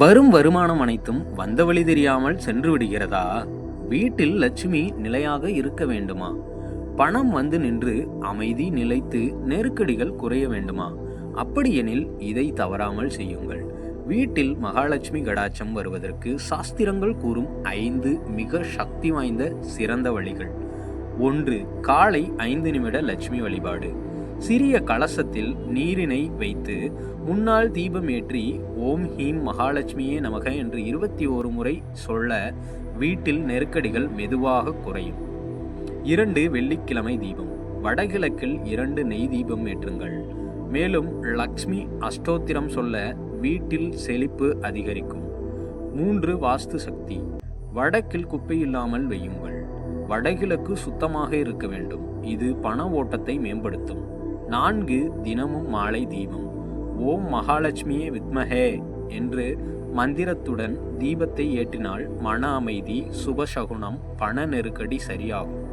வரும் வருமானம் அனைத்தும் வந்த வழி தெரியாமல் சென்று விடுகிறதா? வீட்டில் லட்சுமி நிலையாக இருக்க வேண்டுமா? பணம் வந்து நின்று அமைதி நிலைத்து நெருக்கடிகள் குறைய வேண்டுமா? அப்படியெனில் இதை தவறாமல் செய்யுங்கள். வீட்டில் மகாலட்சுமி கடாட்சம் வருவதற்கு சாஸ்திரங்கள் கூறும் 5 மிக சக்தி வாய்ந்த சிறந்த வழிகள். 1. காலை 5 நிமிட லட்சுமி வழிபாடு. சிறிய கலசத்தில் நீரினை வைத்து முன்னால் தீபம் ஏற்றி ஓம் ஹீம் மகாலட்சுமியே நமக என்று 21 முறை சொல்ல வீட்டில் நெருக்கடிகள் மெதுவாக குறையும். 2. வெள்ளிக்கிழமை தீபம். வடகிழக்கில் 2 நெய் தீபம் ஏற்றுங்கள். மேலும் லக்ஷ்மி அஷ்டோத்திரம் சொல்ல வீட்டில் செழிப்பு அதிகரிக்கும். 3. வாஸ்து சக்தி. வடக்கில் குப்பை இல்லாமல் வையுங்கள். வடகிழக்கு சுத்தமாக இருக்க வேண்டும். இது பண ஓட்டத்தை மேம்படுத்தும். 4. தினமும் மாலை தீபம். ஓம் மகாலட்சுமியே வித்மஹே என்று மந்திரத்துடன் தீபத்தை ஏற்றினால் மன அமைதி, சுபசகுனம், பண நெருக்கடி சரியாகும்.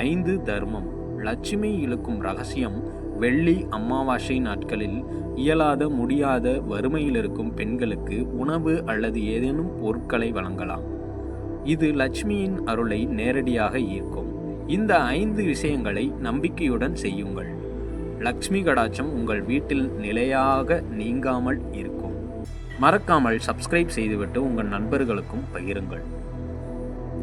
5. தர்மம். லட்சுமி இழுக்கும் ரகசியம். வெள்ளி அமாவாசை நாட்களில் இயலாத முடியாத வறுமையில் இருக்கும் பெண்களுக்கு உணவு அல்லது ஏதேனும் பொருட்களை வழங்கலாம். இது லட்சுமியின் அருளை நேரடியாக ஈர்க்கும். இந்த 5 விஷயங்களை நம்பிக்கையுடன் செய்யுங்கள். லக்ஷ்மி கடாட்சம் உங்கள் வீட்டில் நிலையாக நீங்காமல் இருக்கும். மறக்காமல் சப்ஸ்கிரைப் செய்துவிட்டு உங்கள் நண்பர்களுக்கும் பகிருங்கள்.